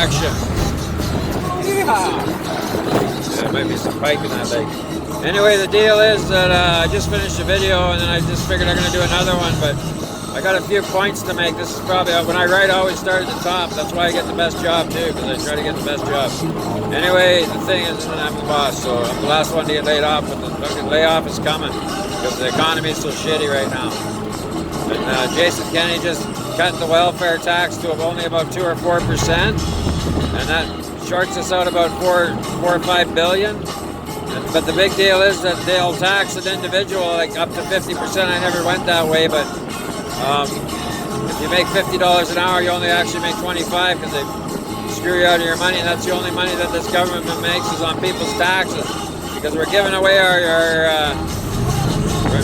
action. Yeah, there might be some pike in that lake. Anyway, the deal is that I just finished a video and then I just figured I'm going to do another one, but I got a few points to make. This is probably, when I write, I always start at the top. That's why I get the best job too, because I try to get the best job. Anyway, the thing is, I'm the boss, so I'm the last one to get laid off, but the fucking layoff is coming because the economy is so shitty right now. And Jason Kennedy just cut the welfare tax to only about 2 or 4%, and that shorts us out about 4 or 5 billion. But the big deal is that they'll tax an individual like up to 50%. I never went that way, but if you make $50 an hour, you only actually make 25 because they screw you out of your money. And that's the only money that this government makes is on people's taxes, because we're giving away our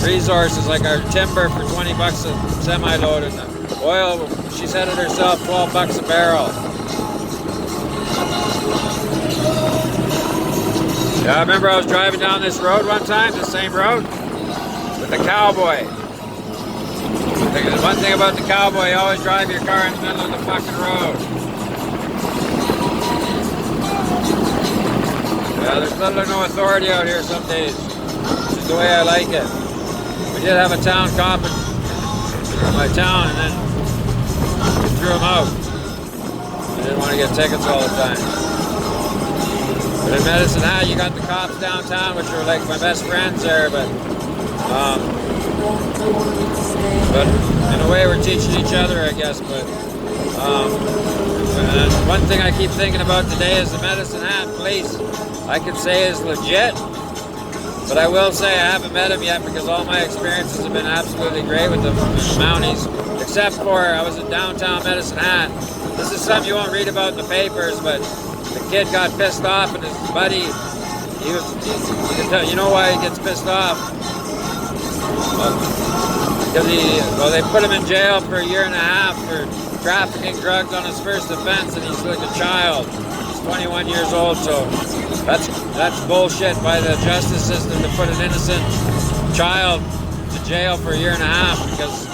resources like our timber for 20 bucks a semi-load, and the oil, she said it herself, 12 bucks a barrel. Yeah, I remember I was driving down this road one time, the same road, with a cowboy. The one thing about the cowboy, you always drive your car in the middle of the fucking road. Yeah, there's little or no authority out here some days. This is the way I like it. We did have a town cop in my town, and then we threw him out. I didn't want to get tickets all the time. But in Medicine Hat, you got the cops downtown, which are like my best friends there, but in a way we're teaching each other, I guess. But and one thing I keep thinking about today is the Medicine Hat police, I can say is legit, but I will say I haven't met him yet because all my experiences have been absolutely great with the Mounties, except for I was in downtown Medicine Hat. This is something you won't read about in the papers, but the kid got pissed off, and his buddy, you know why he gets pissed off? Because they put him in jail for 1.5 years for trafficking drugs on his first offense, and he's like a child. He's 21 years old, so that's bullshit by the justice system to put an innocent child to jail for 1.5 years, because,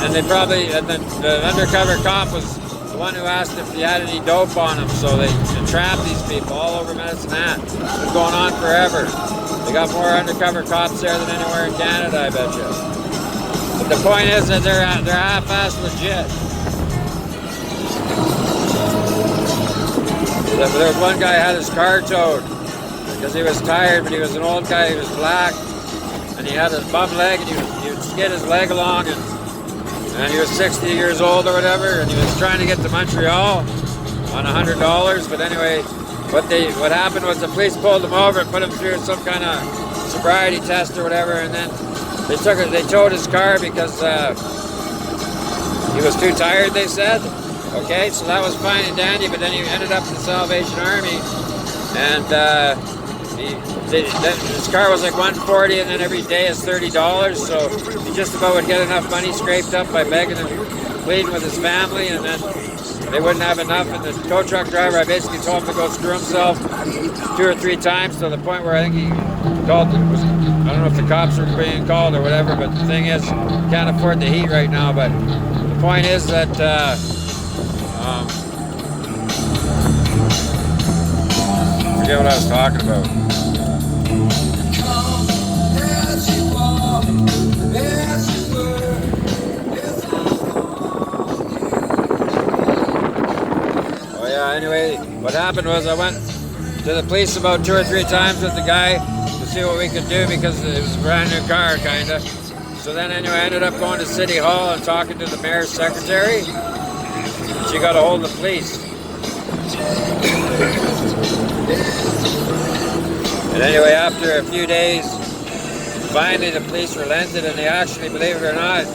and the undercover cop was the one who asked if he had any dope on him, so they trapped these people all over Medicine Hat. It's been going on forever. They got more undercover cops there than anywhere in Canada, I bet you. But the point is that they're half-assed legit. There was one guy who had his car towed because he was tired, but he was an old guy, he was black, and he had his bum leg, and he would skid his leg along, and he was 60 years old or whatever, and he was trying to get to Montreal on $100. But anyway, what happened was the police pulled him over and put him through some kind of sobriety test or whatever, and then they towed his car because he was too tired, they said. Okay, so that was fine and dandy, but then he ended up in the Salvation Army, and his car was like $140, and then every day is $30, so he just about would get enough money scraped up by begging and pleading with his family, and then they wouldn't have enough, and the tow truck driver, I basically told him to go screw himself 2 or 3 times, to the point where I think he called, I don't know if the cops were being called or whatever, but the thing is, can't afford the heat right now. But the point is that forget what I was talking about. Oh yeah, anyway, what happened was I went to the police about 2 or 3 times with the guy to see what we could do, because it was a brand new car, kinda. So then anyway, I ended up going to City Hall and talking to the mayor's secretary. She got a hold of the police. And anyway, after a few days, finally the police relented, and they actually, believe it or not,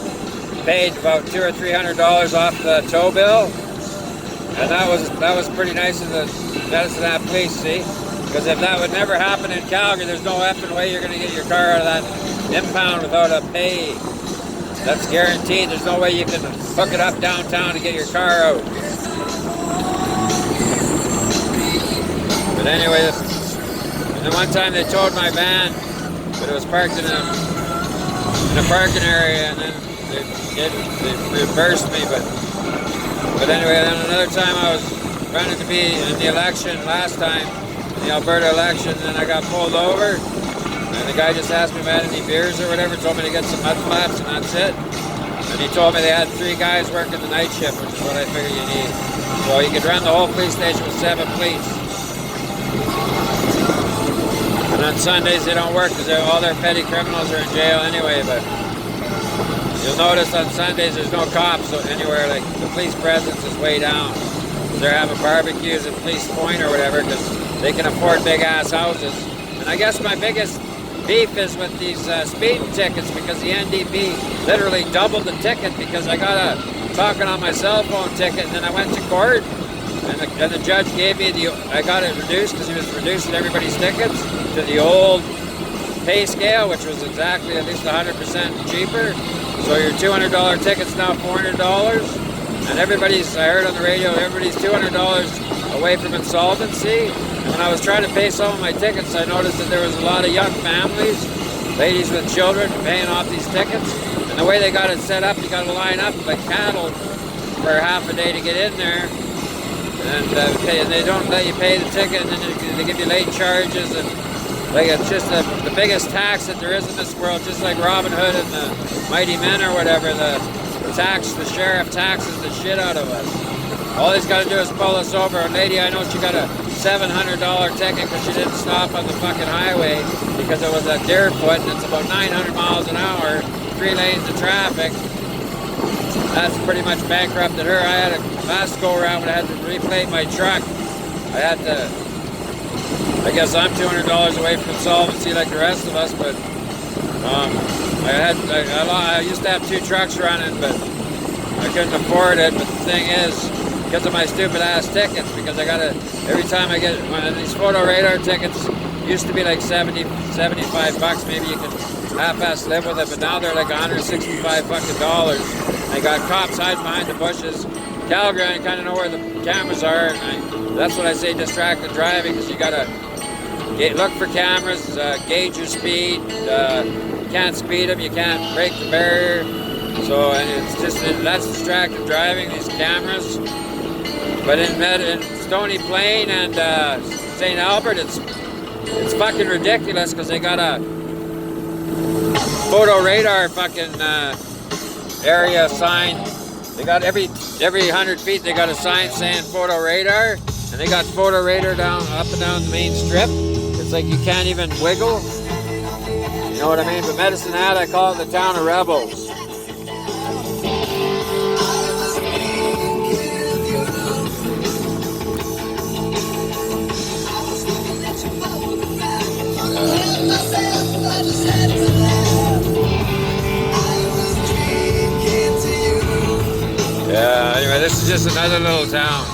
paid about $200 or $300 off the tow bill. And that was pretty nice of the Medicine Hat police, see? Because if that would never happen in Calgary, there's no effing way you're going to get your car out of that impound without a pay. That's guaranteed. There's no way you can hook it up downtown to get your car out. But anyway, and then one time they towed my van, but it was parked in a parking area, and then they reimbursed me. But anyway, then another time I was running to be in the election last time, the Alberta election, and then I got pulled over. And the guy just asked me if I had any beers or whatever, told me to get some mud flaps, and that's it. And he told me they had 3 guys working the night shift, which is what I figured you need. So you could run the whole police station with 7 police. And on Sundays they don't work because all their petty criminals are in jail anyway, but you'll notice on Sundays there's no cops anywhere, like the police presence is way down. They're having barbecues at Police Point or whatever because they can afford big ass houses. And I guess my biggest beef is with these speeding tickets because the NDP literally doubled the ticket because I got a talking on my cell phone ticket and then I went to court and the judge gave me I got it reduced because he was reducing everybody's tickets to the old pay scale, which was exactly at least 100% cheaper. So your $200 ticket's now $400, and I heard on the radio, everybody's $200 away from insolvency. And when I was trying to pay some of my tickets, I noticed that there was a lot of young families, ladies with children, paying off these tickets. And the way they got it set up, you got to line up like cattle for half a day to get in there. And they don't let you pay the ticket, and then they give you late charges, and like it's just the biggest tax that there is in this world, just like Robin Hood and the Mighty Men or whatever. The sheriff taxes the shit out of us. All he's got to do is pull us over. A lady I know, she got a $700 ticket because she didn't stop on the fucking highway because it was a Deerfoot and it's about 900 miles an hour, 3 lanes of traffic. That's pretty much bankrupted her. I had a last go around when I had to replate my truck. I guess I'm $200 away from insolvency like the rest of us, but I used to have 2 trucks running, but I couldn't afford it. But the thing is, because of my stupid ass tickets, because I gotta, every time I get one of these photo radar tickets, used to be like 75 bucks, maybe you can half-ass live with it, but now they're like $165 fucking dollars. They got cops hiding behind the bushes. Calgary, I kind of know where the cameras are, and that's what I say, distracted driving, because you gotta look for cameras, gauge your speed. You can't speed them, you can't break the barrier. So, and it's just, that's distracted driving, these cameras. But in Stony Plain and St. Albert, it's fucking ridiculous because they got a photo radar fucking area sign. They got every 100 feet they got a sign saying photo radar, and they got photo radar up and down the main strip. It's like you can't even wiggle. You know what I mean? But Medicine Hat, I call it the town of rebels. Yeah, anyway, this is just another little town.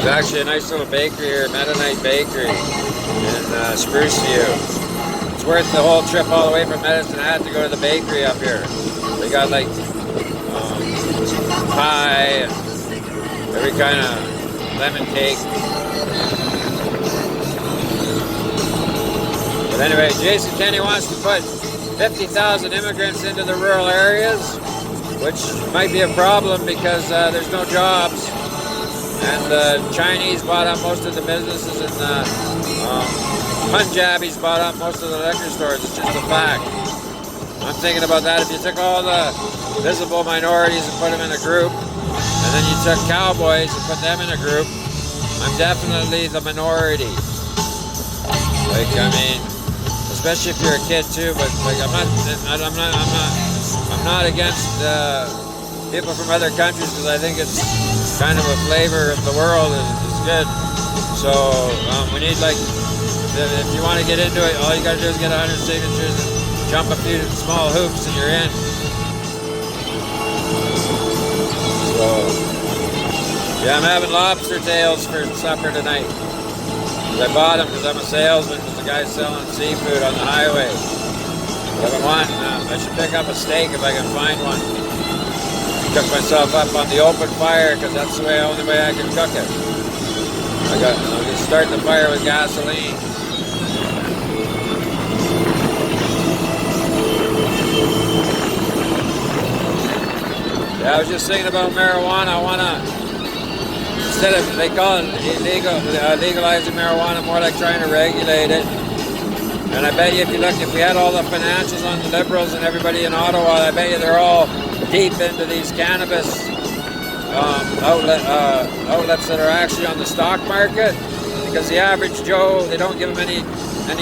There's actually a nice little bakery here, Mennonite Bakery in Spruce View. It's worth the whole trip all the way from Medicine Hat to go to the bakery up here. They got like pie and every kind of lemon cake. But anyway, Jason Kenney wants to put 50,000 immigrants into the rural areas, which might be a problem because there's no jobs. And the Chinese bought up most of the businesses, and Punjabis bought up most of the liquor stores. It's just a fact. I'm thinking about that. If you took all the visible minorities and put them in a group, and then you took cowboys and put them in a group, I'm definitely the minority. Like, I mean, especially if you're a kid too. But like, I'm not against people from other countries because I think it's kind of a flavor of the world and it's good. So we need, like, if you want to get into it, all you got to do is get 100 signatures and jump a few small hoops and you're in. So yeah, I'm having lobster tails for supper tonight. I bought them because I'm a salesman, because the guy's selling seafood on the highway. I've been wanting, I should pick up a steak if I can find one. Cook myself up on the open fire because that's the only way I can cook it. I'll just start the fire with gasoline. Yeah, I was just thinking about marijuana. I want to, instead of, they call it illegal, legalizing marijuana, more like trying to regulate it. And I bet you if you look, if we had all the financials on the Liberals and everybody in Ottawa, I bet you they're all deep into these cannabis outlets that are actually on the stock market. Because the average Joe, they don't give them any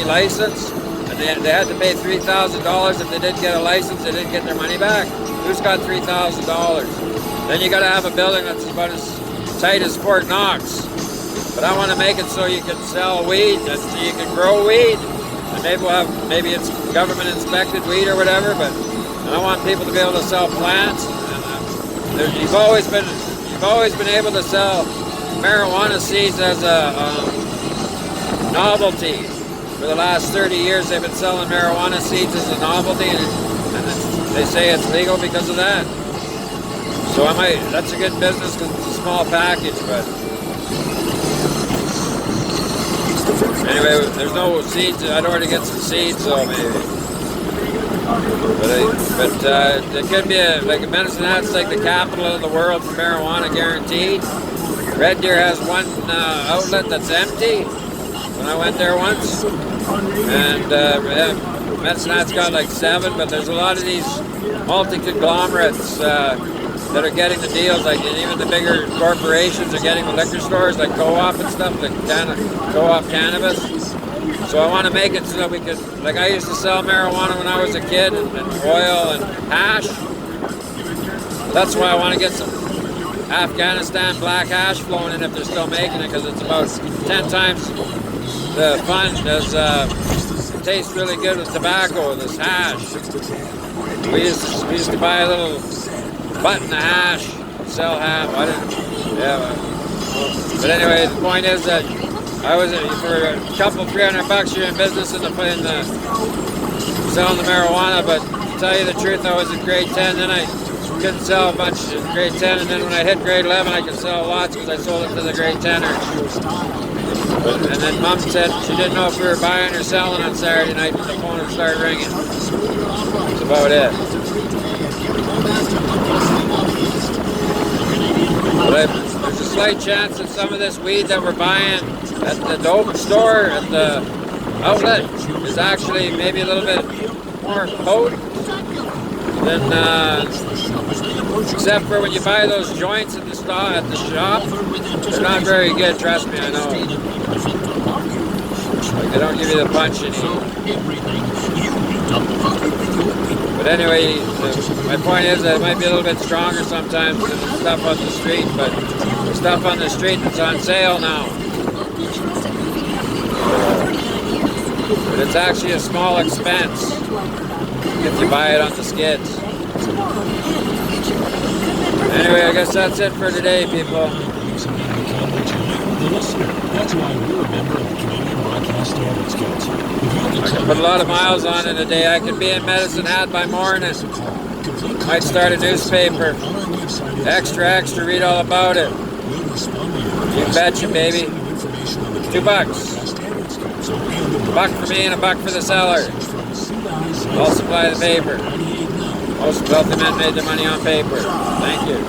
license. And they had to pay $3,000 if they didn't get a license, they didn't get their money back. Who's got $3,000? Then you got to have a building that's about as tight as Fort Knox. But I want to make it so you can sell weed, that you can grow weed. And maybe we'll have, maybe it's government inspected weed or whatever, but I want people to be able to sell plants. And you've always been able to sell marijuana seeds as a novelty. For the last 30 years, they've been selling marijuana seeds as a novelty, and they say it's legal because of that. So that's a good business because it's a small package, but anyway, there's no seeds. I'd already get some seeds, so maybe. But it could be like Medicine Hat's like the capital of the world for marijuana, guaranteed. Red Deer has one outlet that's empty. When I went there once, and Medicine Hat's got like 7, but there's a lot of these multi-conglomerates that are getting the deals, like, and even the bigger corporations are getting the liquor stores, like Co-op and stuff, like Co-op Cannabis. So I want to make it so that we could, like I used to sell marijuana when I was a kid, and oil and hash. That's why I want to get some Afghanistan black hash flowing in if they're still making it, because it's about 10 times the fun. It tastes really good with tobacco, this hash. We used to buy a little button of hash, sell hash. But anyway, the point is that I was for a couple $300 you're in business in the selling the marijuana. But to tell you the truth, I was in grade 10. Then I couldn't sell much in grade 10, and then when I hit grade 11, I could sell lots because I sold it to the grade 10ers. And then Mom said she didn't know if we were buying or selling on Saturday night, but the phone would start ringing. That's about it. But there's a slight chance that some of this weed that we're buying at the dope store, at the outlet, is actually maybe a little bit more potent than, except for when you buy those joints at the shop, they're not very good, trust me, I know. Like, they don't give you the punch you need. But anyway, my point is that it might be a little bit stronger sometimes than the stuff on the street, but the stuff on the street that's on sale now. But it's actually a small expense if you buy it on the skids. Anyway, I guess that's it for today, people. I can put a lot of miles on in a day. I can be in Medicine Hat by morning. Might start a newspaper. Extra, read all about it. You betcha, baby. $2. $1 for me and $1 for the seller. I'll supply the paper. Most wealthy men made their money on paper. Thank you.